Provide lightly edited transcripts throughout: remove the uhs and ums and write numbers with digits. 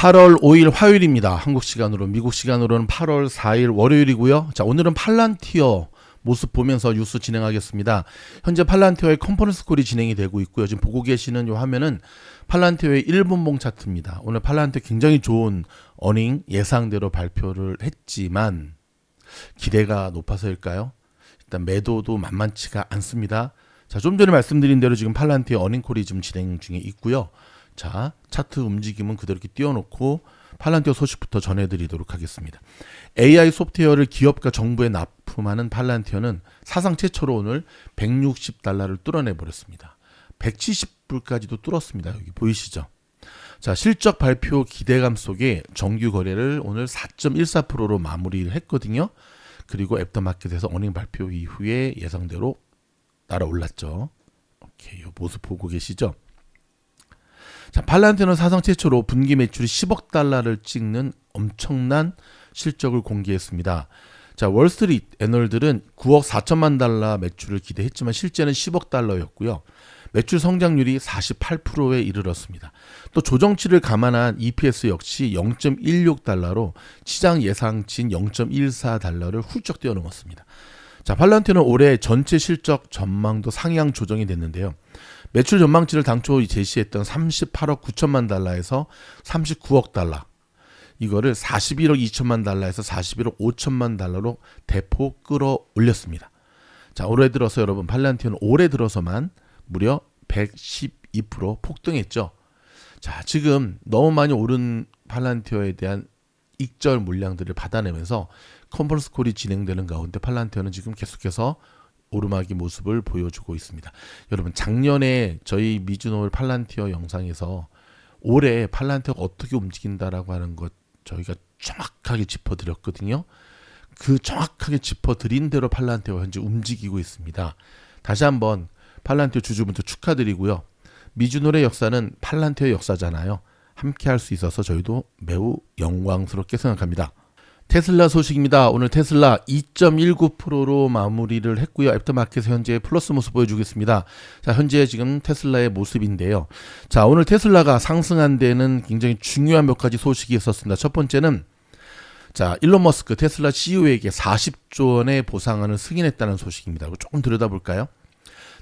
8월 5일 화요일입니다. 한국 시간으로, 미국 시간으로는 8월 4일 월요일이고요. 자, 오늘은 팔란티어 모습 보면서 뉴스 진행하겠습니다. 현재 팔란티어의 컨퍼런스 콜이 진행이 되고 있고요. 지금 보고 계시는 이 화면은 팔란티어의 1분봉 차트입니다. 오늘 팔란티어 굉장히 좋은 어닝 예상대로 발표를 했지만 기대가 높아서일까요? 일단 매도도 만만치가 않습니다. 자, 좀 전에 말씀드린 대로 지금 팔란티어 어닝콜이 지금 진행 중에 있고요. 자, 차트 움직임은 그대로 이렇게 띄워놓고 팔란티어 소식부터 전해드리도록 하겠습니다. AI 소프트웨어를 기업과 정부에 납품하는 팔란티어는 사상 최초로 오늘 $160를 뚫어내버렸습니다. 170불까지도 뚫었습니다. 여기 보이시죠? 자, 실적 발표 기대감 속에 정규 거래를 오늘 4.14%로 마무리를 했거든요. 그리고 애프터마켓에서 어닝 발표 이후에 예상대로 날아올랐죠. 오케이, 이 모습 보고 계시죠? 자, 팔란티어는 사상 최초로 분기 매출이 $10억 찍는 엄청난 실적을 공개했습니다. 자, 월스트리트 애널들은 $9억 4천만 매출을 기대했지만 실제는 $10억 매출 성장률이 48%에 이르렀습니다. 또 조정치를 감안한 EPS 역시 $0.16로 시장 예상치인 $0.14를 훌쩍 뛰어넘었습니다. 자, 팔란티어는 올해 전체 실적 전망도 상향 조정이 됐는데요. 매출 전망치를 당초 제시했던 $38억 9천만 에서 $39억, 이거를 $41억 2천만 에서 $41억 5천만 로 대폭 끌어올렸습니다. 자, 올해 들어서 여러분 팔란티어는 올해 들어서만 무려 112% 폭등했죠. 자, 지금 너무 많이 오른 팔란티어에 대한 익절 물량들을 받아내면서 컨퍼런스 콜이 진행되는 가운데 팔란티어는 지금 계속해서 오르막이 모습을 보여주고 있습니다. 여러분, 작년에 저희 미즈노을 팔란티어 영상에서 올해 팔란티어가 어떻게 움직인다라고 하는 것 저희가 정확하게 짚어드렸거든요. 그 정확하게 짚어드린 대로 팔란티어가 현재 움직이고 있습니다. 다시 한번 팔란티어 주주분들 축하드리고요. 미즈노의 역사는 팔란티어의 역사잖아요. 함께 할 수 있어서 저희도 매우 영광스럽게 생각합니다. 테슬라 소식입니다. 오늘 테슬라 2.19%로 마무리를 했고요. 애프터마켓에서 현재 플러스 모습 보여주겠습니다. 자, 현재 지금 테슬라의 모습인데요. 자, 오늘 테슬라가 상승한 데는 굉장히 중요한 몇 가지 소식이 있었습니다. 첫 번째는 자, 일론 머스크 테슬라 CEO에게 40조 원의 보상안을 승인했다는 소식입니다. 조금 들여다볼까요?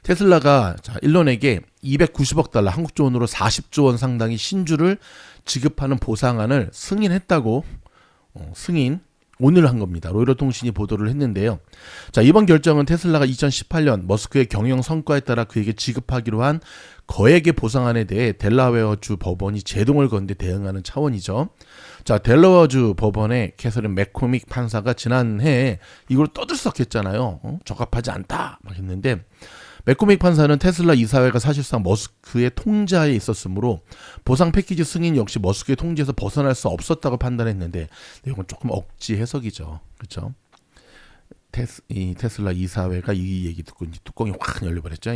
테슬라가 자, 일론에게 $290억, 한국 돈으로 40조 원 상당의 신주를 지급하는 보상안을 승인했다고 승인 오늘 한 겁니다. 로이터 통신이 보도를 했는데요. 자, 이번 결정은 테슬라가 2018년 머스크의 경영 성과에 따라 그에게 지급하기로 한 거액의 보상안에 대해 델라웨어주 법원이 제동을 건 데 대응하는 차원이죠. 자, 델라웨어주 법원의 캐서린 맥코믹 판사가 지난해에 이걸 떠들썩했잖아요. 적합하지 않다 막 했는데 맥코믹 판사는 테슬라 이사회가 사실상 머스크의 통제하에 있었으므로 보상 패키지 승인 역시 머스크의 통제에서 벗어날 수 없었다고 판단했는데 이건 조금 억지 해석이죠. 그렇죠? 테슬라 이사회가 이 얘기 듣고 이제 뚜껑이 확 열려버렸죠.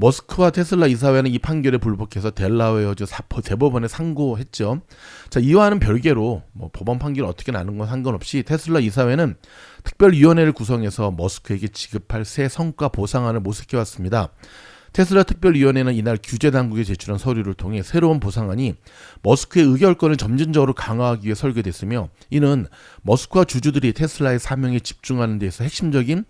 머스크와 테슬라 이사회는 이 판결에 불복해서 델라웨어주 대법원에 상고했죠. 자, 이와는 별개로 법원 판결이 어떻게 나는 건 상관없이 테슬라 이사회는 특별위원회를 구성해서 머스크에게 지급할 새 성과 보상안을 모색해왔습니다. 테슬라 특별위원회는 이날 규제당국에 제출한 서류를 통해 새로운 보상안이 머스크의 의결권을 점진적으로 강화하기 위해 설계됐으며 이는 머스크와 주주들이 테슬라의 사명에 집중하는 데에서 핵심적인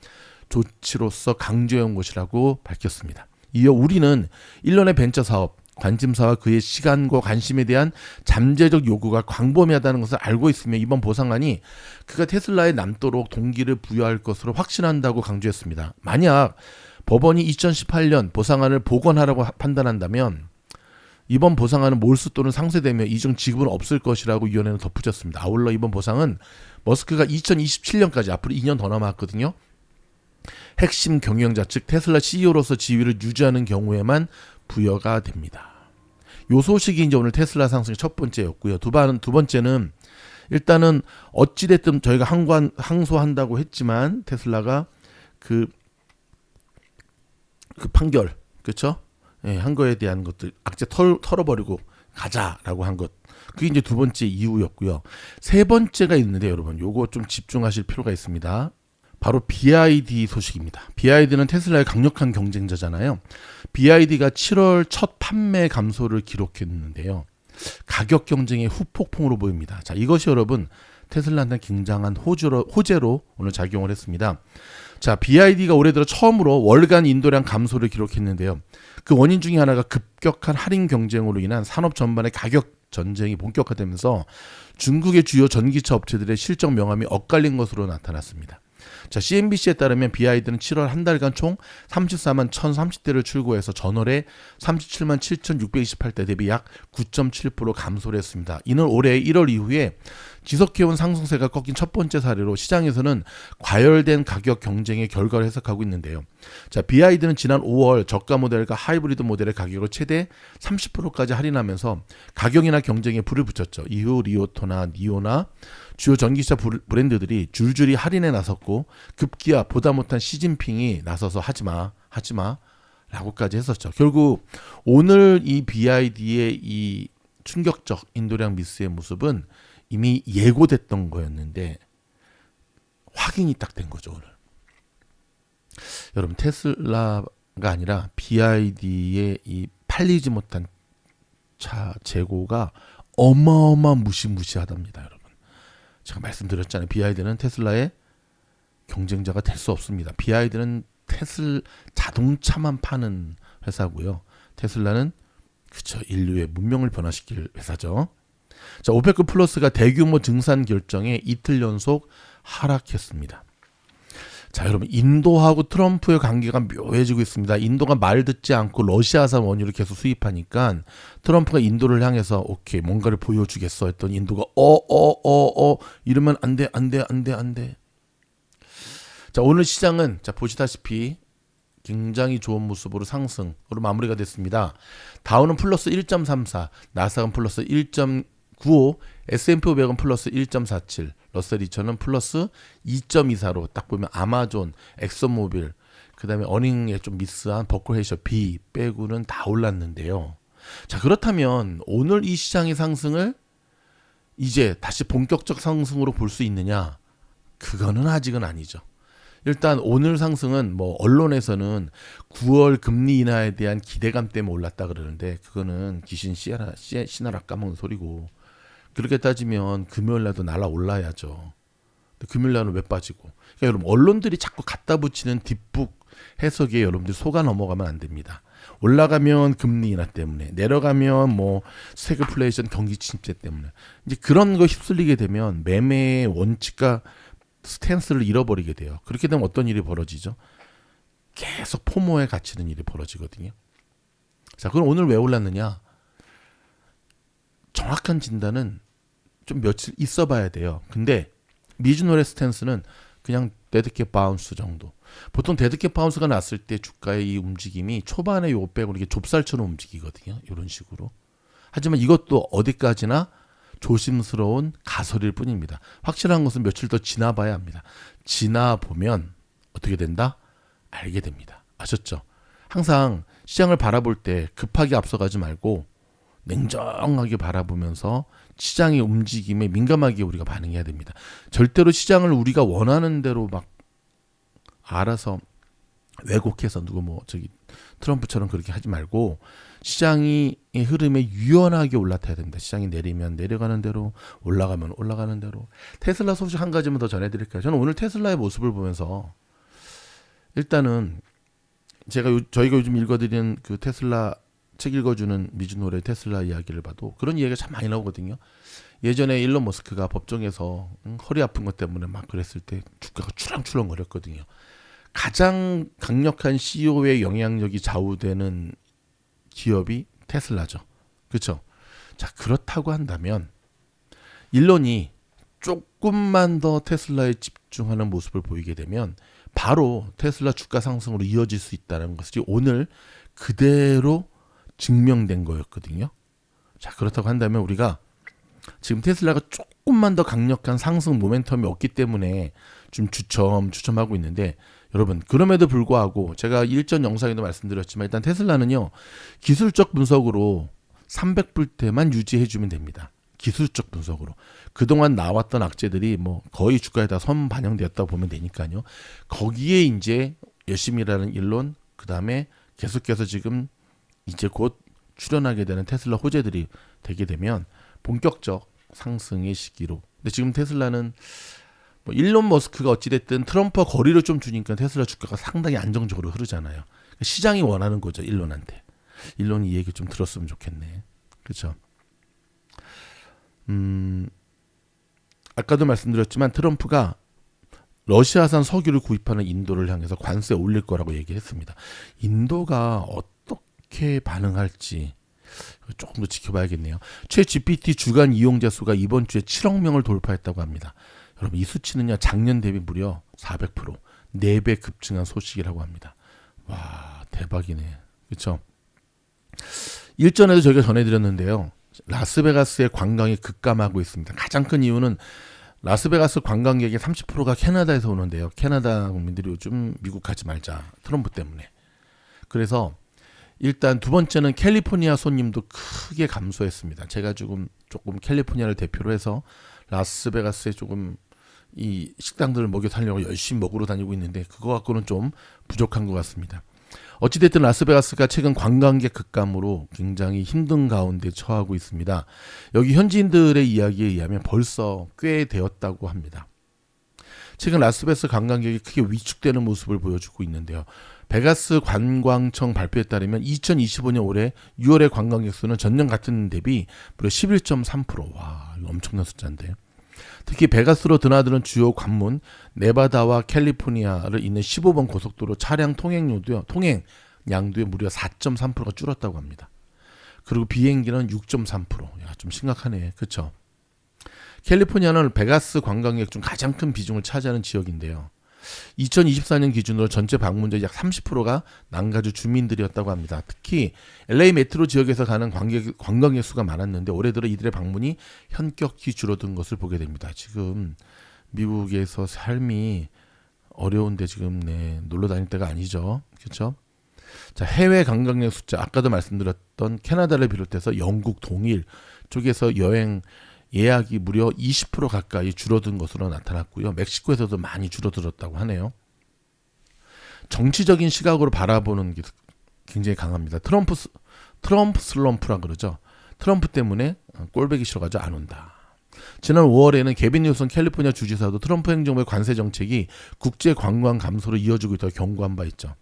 조치로서 강조해온 것이라고 밝혔습니다. 이어 우리는 일론의 벤처 사업, 관심사와 그의 시간과 관심에 대한 잠재적 요구가 광범위하다는 것을 알고 있으며 이번 보상안이 그가 테슬라에 남도록 동기를 부여할 것으로 확신한다고 강조했습니다. 만약 법원이 2018년 보상안을 복원하라고 판단한다면 이번 보상안은 몰수 또는 상쇄되며 이중 지급은 없을 것이라고 위원회는 덧붙였습니다. 아울러 이번 보상은 머스크가 2027년까지 앞으로 2년 더 남았거든요. 핵심 경영자 즉 테슬라 CEO로서 지위를 유지하는 경우에만 부여가 됩니다. 요 소식이 이제 오늘 테슬라 상승의 첫 번째였고요. 두 번째는 일단은 어찌됐든 저희가 항소한다고 했지만 테슬라가 그 판결, 그렇죠? 예, 한 거에 대한 것들 악재 털어버리고 가자라고 한 것. 그게 이제 두 번째 이유였고요. 세 번째가 있는데 여러분 요거 좀 집중하실 필요가 있습니다. 바로 BYD 소식입니다. BYD는 테슬라의 강력한 경쟁자잖아요. BYD가 7월 첫 판매 감소를 기록했는데요. 가격 경쟁의 후폭풍으로 보입니다. 자, 이것이 여러분 테슬라한테 굉장한 호재로 오늘 작용을 했습니다. 자, BYD가 올해 들어 처음으로 월간 인도량 감소를 기록했는데요. 그 원인 중에 하나가 급격한 할인 경쟁으로 인한 산업 전반의 가격 전쟁이 본격화되면서 중국의 주요 전기차 업체들의 실적 명암이 엇갈린 것으로 나타났습니다. 자, CNBC에 따르면 BYD는 7월 한 달간 총 34만 1,030대를 출고해서 전월에 37만 7,628대 대비 약 9.7% 감소를 했습니다. 이는 올해 1월 이후에 지속해온 상승세가 꺾인 첫 번째 사례로 시장에서는 과열된 가격 경쟁의 결과를 해석하고 있는데요. 자, BYD는 지난 5월 저가 모델과 하이브리드 모델의 가격을 최대 30%까지 할인하면서 가격이나 경쟁에 불을 붙였죠. 이후 리오토나 니오나 주요 전기차 브랜드들이 줄줄이 할인에 나섰고 급기야 보다 못한 시진핑이 나서서 하지마 라고까지 했었죠. 결국 오늘 이 BYD의 이 충격적 인도량 미스의 모습은 이미 예고됐던 거였는데 확인이 딱 된 거죠. 오늘 여러분 테슬라가 아니라 BYD의 이 팔리지 못한 차 재고가 무시무시하답니다. 여러분 제가 말씀드렸잖아요. BYD는 테슬라의 경쟁자가 될 수 없습니다. BYD는 자동차만 파는 회사고요. 테슬라는 그쵸, 인류의 문명을 변화시킬 회사죠. 자, 오페크 플러스가 대규모 증산 결정에 이틀 연속 하락했습니다. 자, 여러분 인도하고 트럼프의 관계가 묘해지고 있습니다. 인도가 말 듣지 않고 러시아산 원유를 계속 수입하니까 트럼프가 인도를 향해서 오케이 뭔가를 보여주겠어 했더니 인도가 이러면 안 돼. 자, 오늘 시장은 자 보시다시피 굉장히 좋은 모습으로 상승으로 마무리가 됐습니다. 다우는 플러스 1.34, 나스닥은 플러스 1.95, S&P 500은 플러스 1.47, 러셀 2000은 플러스 2.24로 딱 보면 아마존, 엑소모빌, 그다음에 어닝에 좀 미스한 버클헤이셔 B 빼고는 다 올랐는데요. 자, 그렇다면 오늘 이 시장의 상승을 이제 다시 본격적 상승으로 볼 수 있느냐? 그거는 아직은 아니죠. 일단 오늘 상승은 뭐 언론에서는 9월 금리 인하에 대한 기대감 때문에 올랐다 그러는데 그거는 귀신 씨나라 까먹는 소리고, 그렇게 따지면 금요일 날도 날아 올라야죠. 금요일 날은 왜 빠지고? 그러니까 여러분 언론들이 자꾸 갖다 붙이는 뒷북 해석에 여러분들 속아 넘어가면 안 됩니다. 올라가면 금리 인하 때문에, 내려가면 뭐 세그플레이션 경기 침체 때문에 이제 그런 거 휩쓸리게 되면 매매의 원칙과 스탠스를 잃어버리게 돼요. 그렇게 되면 어떤 일이 벌어지죠? 계속 포모에 갇히는 일이 벌어지거든요. 자, 그럼 오늘 왜 올랐느냐? 정확한 진단은 좀 며칠 있어 봐야 돼요. 근데 미즈노의 스탠스는 그냥 데드캣 바운스 정도. 보통 데드캣 바운스가 났을 때 주가의 이 움직임이 초반에 요 빼고 이렇게 좁쌀처럼 움직이거든요. 이런 식으로. 하지만 이것도 어디까지나 조심스러운 가설일 뿐입니다. 확실한 것은 며칠 더 지나봐야 합니다. 지나보면 어떻게 된다? 알게 됩니다. 아셨죠? 항상 시장을 바라볼 때 급하게 앞서가지 말고 냉정하게 바라보면서 시장의 움직임에 민감하게 우리가 반응해야 됩니다. 절대로 시장을 우리가 원하는 대로 막 알아서 왜곡해서 트럼프처럼 그렇게 하지 말고 시장의 흐름에 유연하게 올라타야 됩니다. 시장이 내리면 내려가는 대로, 올라가면 올라가는 대로. 테슬라 소식 한 가지만 더 전해드릴까요? 저는 오늘 테슬라의 모습을 보면서 일단은 저희가 요즘 읽어드리는 그 테슬라 책 읽어주는 미즈노의 테슬라 이야기를 봐도 그런 이야기가 참 많이 나오거든요. 예전에 일론 머스크가 법정에서 허리 아픈 것 때문에 막 그랬을 때 주가가 추렁추렁거렸거든요. 가장 강력한 CEO의 영향력이 좌우되는 기업이 테슬라죠. 그렇죠? 자, 그렇다고 한다면 일론이 조금만 더 테슬라에 집중하는 모습을 보이게 되면 바로 테슬라 주가 상승으로 이어질 수 있다는 것이 오늘 그대로 증명된 거였거든요. 자, 그렇다고 한다면 우리가 지금 테슬라가 조금만 더 강력한 상승 모멘텀이 없기 때문에 좀 주춤하고 있는데, 여러분 그럼에도 불구하고 제가 일전 영상에도 말씀드렸지만 일단 테슬라는요 기술적 분석으로 300불대만 유지해주면 됩니다. 기술적 분석으로 그동안 나왔던 악재들이 뭐 거의 주가에 다 선 반영되었다고 보면 되니까요. 거기에 이제 열심히 일하는 일론, 그 다음에 계속해서 지금 이제 곧 출연하게 되는 테슬라 호재들이 되게 되면 본격적 상승의 시기로. 근데 지금 테슬라는 뭐 일론 머스크가 어찌됐든 트럼프와 거리를 좀 주니까 테슬라 주가가 상당히 안정적으로 흐르잖아요. 시장이 원하는 거죠, 일론한테. 일론이 이 얘기 좀 들었으면 좋겠네. 그렇죠? 아까도 말씀드렸지만 트럼프가 러시아산 석유를 구입하는 인도를 향해서 관세 올릴 거라고 얘기했습니다. 인도가 어떻게 반응할지 조금 더 지켜봐야겠네요. 최 GPT 주간 이용자 수가 이번 주에 7억 명을 돌파했다고 합니다. 여러분 이 수치는요 작년 대비 무려 400% 4배 급증한 소식이라고 합니다. 와 대박이네. 그렇죠? 일전에도 저희가 전해드렸는데요. 라스베가스의 관광이 급감하고 있습니다. 가장 큰 이유는 라스베가스 관광객의 30%가 캐나다에서 오는데요. 캐나다 국민들이 요즘 미국 가지 말자. 트럼프 때문에. 그래서 일단 두 번째는 캘리포니아 손님도 크게 감소했습니다. 제가 조금 캘리포니아를 대표로 해서 라스베가스에 조금 이 식당들을 먹여 살려고 열심히 먹으러 다니고 있는데 그거 갖고는 좀 부족한 것 같습니다. 어찌됐든 라스베가스가 최근 관광객 급감으로 굉장히 힘든 가운데 처하고 있습니다. 여기 현지인들의 이야기에 의하면 벌써 꽤 되었다고 합니다. 최근 라스베가스 관광객이 크게 위축되는 모습을 보여주고 있는데요. 베가스 관광청 발표에 따르면 2025년 올해 6월의 관광객 수는 전년 같은 대비 무려 11.3%. 와, 이거 엄청난 숫자인데. 특히 베가스로 드나드는 주요 관문 네바다와 캘리포니아를 잇는 15번 고속도로 차량 통행량도요 무려 4.3%가 줄었다고 합니다. 그리고 비행기는 6.3%. 야, 좀 심각하네. 그렇죠? 캘리포니아는 베가스 관광객 중 가장 큰 비중을 차지하는 지역인데요. 2024년 기준으로 전체 방문자의 약 30%가 난가주 주민들이었다고 합니다. 특히 LA 메트로 지역에서 가는 관광객 수가 많았는데 올해 들어 이들의 방문이 현격히 줄어든 것을 보게 됩니다. 지금 미국에서 삶이 어려운데 지금 놀러 다닐 때가 아니죠. 그렇죠? 자, 해외 관광객 숫자 아까도 말씀드렸던 캐나다를 비롯해서 영국 동일 쪽에서 여행 예약이 무려 20% 가까이 줄어든 것으로 나타났고요. 멕시코에서도 많이 줄어들었다고 하네요. 정치적인 시각으로 바라보는 게 굉장히 강합니다. 트럼프 슬럼프라 그러죠. 트럼프 때문에 꼴보기 싫어가지고 안 온다. 지난 5월에는 게빈 뉴섬 캘리포니아 주지사도 트럼프 행정부의 관세 정책이 국제 관광 감소로 이어지고 있다고 경고한 바 있죠.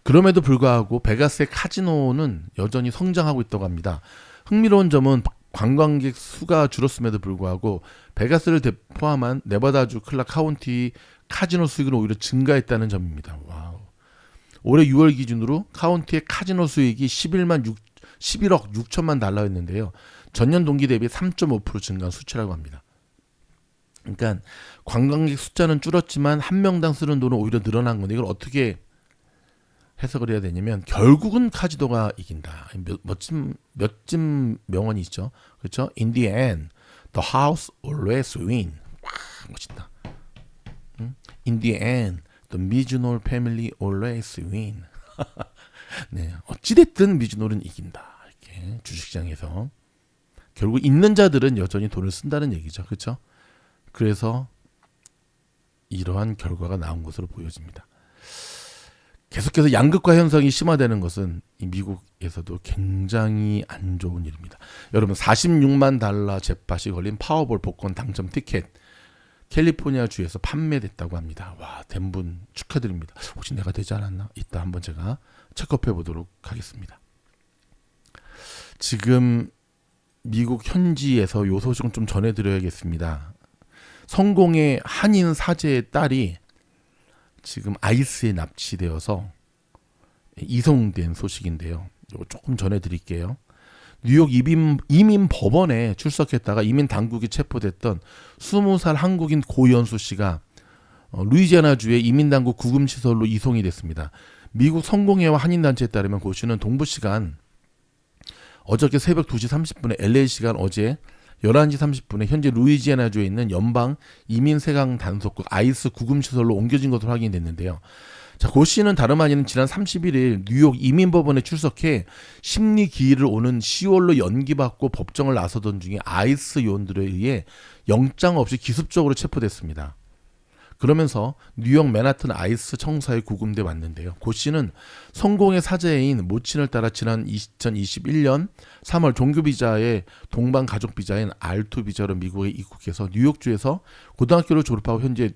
그럼에도 불구하고 베가스의 카지노는 여전히 성장하고 있다고 합니다. 흥미로운 점은 관광객 수가 줄었음에도 불구하고 베가스를 포함한 네바다주 클락 카운티 카지노 수익은 오히려 증가했다는 점입니다. 와우. 올해 6월 기준으로 카운티의 카지노 수익이 11억 6천만 달러였는데요. 전년 동기 대비 3.5% 증가한 수치라고 합니다. 그러니까 관광객 숫자는 줄었지만 한 명당 쓰는 돈은 오히려 늘어난 건데 이걸 어떻게 해석을 해야 되냐면 결국은 카지노가 이긴다. 몇쯤 명언이 있죠. 그렇죠? In the end, the house always win. 와, 멋있다. In the end, the 미즈놀 family always win. 네, 어찌됐든 미즈놀은 이긴다. 이렇게 주식시장에서 결국 있는 자들은 여전히 돈을 쓴다는 얘기죠. 그렇죠? 그래서 이러한 결과가 나온 것으로 보여집니다. 계속해서 양극화 현상이 심화되는 것은 이 미국에서도 굉장히 안 좋은 일입니다. 여러분 46만 달러 잭팟이 걸린 파워볼 복권 당첨 티켓 캘리포니아 주에서 판매됐다고 합니다. 와, 된 분 축하드립니다. 혹시 내가 되지 않았나? 이따 한번 제가 체크업해 보도록 하겠습니다. 지금 미국 현지에서 요 소식은 좀 전해드려야겠습니다. 성공의 한인 사제의 딸이 지금 아이스에 납치되어서 이송된 소식인데요. 이거 조금 전해드릴게요. 뉴욕 이민 법원에 출석했다가 이민 당국이 체포됐던 20살 한국인 고연수 씨가 루이지애나주의 이민 당국 구금 시설로 이송이 됐습니다. 미국 성공회와 한인단체에 따르면 고 씨는 동부 시간 어저께 새벽 2시 30분에 LA 시간 어제 11시 30분에 현재 루이지애나주에 있는 연방 이민세강 단속국 아이스 구금시설로 옮겨진 것으로 확인됐는데요. 자, 고 씨는 다름 아닌 지난 31일 뉴욕 이민법원에 출석해 심리 기일을 오는 10월로 연기받고 법정을 나서던 중에 아이스 요원들에 의해 영장 없이 기습적으로 체포됐습니다. 그러면서 뉴욕 맨하튼 아이스 청사에 구금돼 왔는데요. 고 씨는 성공의 사제인 모친을 따라 지난 2021년 3월 종교 비자의 동반 가족 비자인 R2 비자로 미국에 입국해서 뉴욕주에서 고등학교를 졸업하고 현재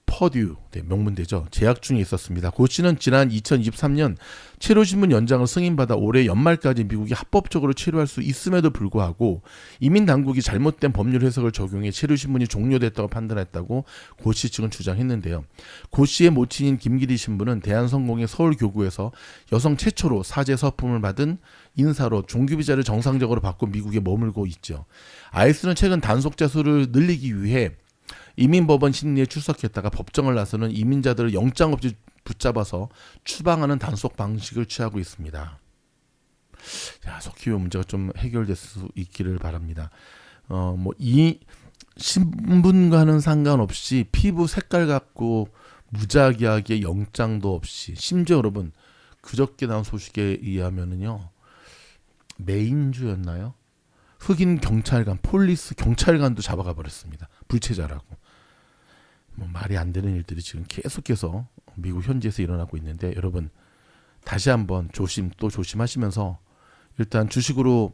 퍼듀 명문대죠. 재학 중에 있었습니다. 고 씨는 지난 2023년 체류신문 연장을 승인받아 올해 연말까지 미국에 합법적으로 체류할 수 있음에도 불구하고 이민 당국이 잘못된 법률 해석을 적용해 체류신문이 종료됐다고 판단했다고 고 씨 측은 주장했는데요. 고 씨의 모친인 김기리 신부는 대한성공회 서울교구에서 여성 최초로 사제 서품을 받은 인사로 종교비자를 정상적으로 받고 미국에 머물고 있죠. 아이스는 최근 단속자 수를 늘리기 위해 이민법원 심리에 출석했다가 법정을 나서는 이민자들을 영장 없이 붙잡아서 추방하는 단속 방식을 취하고 있습니다. 자, 속히 이 문제가 좀 해결될 수 있기를 바랍니다. 이 신분과는 상관없이 피부 색깔 갖고 무작위하게 영장도 없이, 심지어 여러분 그저께 나온 소식에 의하면은요, 메인주였나요? 흑인 경찰관, 폴리스 경찰관도 잡아가 버렸습니다. 불체자라고. 말이 안 되는 일들이 지금 계속해서 미국 현지에서 일어나고 있는데, 여러분 다시 한번 또 조심하시면서 일단 주식으로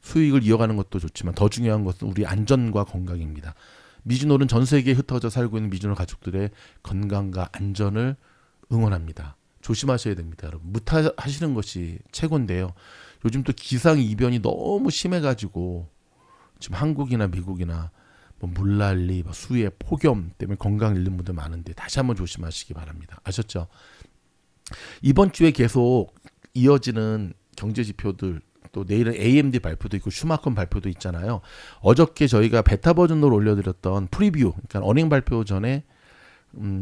수익을 이어가는 것도 좋지만 더 중요한 것은 우리 안전과 건강입니다. 미주노는 전 세계에 흩어져 살고 있는 미주노 가족들의 건강과 안전을 응원합니다. 조심하셔야 됩니다, 여러분. 무탈하시는 것이 최고인데요. 요즘 또 기상이변이 너무 심해가지고 지금 한국이나 미국이나 물난리, 수해, 폭염 때문에 건강 잃는 분들 많은데 다시 한번 조심하시기 바랍니다. 아셨죠? 이번 주에 계속 이어지는 경제 지표들, 또 내일은 AMD 발표도 있고 슈마컨 발표도 있잖아요. 어저께 저희가 베타 버전으로 올려드렸던 프리뷰, 그러니까 어닝 발표 전에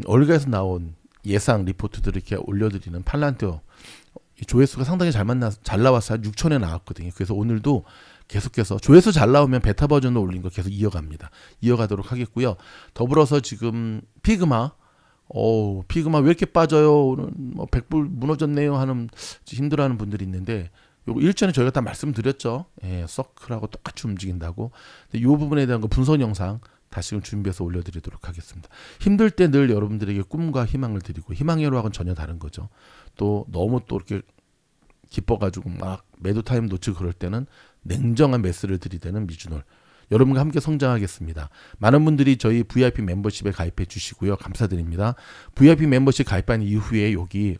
얼가에서 나온 예상 리포트들을 이렇게 올려드리는 팔란티어 조회수가 상당히 잘 나와서 6천에 나왔거든요. 그래서 오늘도 계속해서 조회수 잘 나오면 베타 버전으로 올린 거 계속 이어가도록 하겠고요. 더불어서 지금 피그마 왜 이렇게 빠져요? 오늘 100불 무너졌네요 하는 힘들어하는 분들이 있는데, 요거 일전에 저희가 다 말씀드렸죠. 서클하고 똑같이 움직인다고. 근데 이 부분에 대한 거 분석 영상 다시금 준비해서 올려드리도록 하겠습니다. 힘들 때 늘 여러분들에게 꿈과 희망을 드리고, 희망회로하고는 전혀 다른 거죠. 또 너무 또 이렇게 기뻐가지고 막 매도 타임 놓치고 그럴 때는 냉정한 메스를 들이대는 미주놀. 여러분과 함께 성장하겠습니다. 많은 분들이 저희 VIP 멤버십에 가입해 주시고요. 감사드립니다. VIP 멤버십 가입한 이후에 여기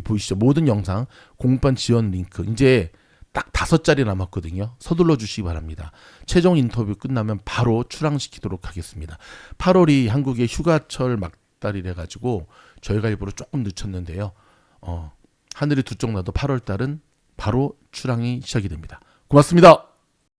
보이시죠? 모든 영상 공판 지원 링크 이제 딱 5자리 남았거든요. 서둘러 주시기 바랍니다. 최종 인터뷰 끝나면 바로 출항시키도록 하겠습니다. 8월이 한국의 휴가철 막달이라 가지고 저희가 일부러 조금 늦췄는데요. 하늘이 두 쪽 나도 8월 달은 바로 출항이 시작이 됩니다. 고맙습니다.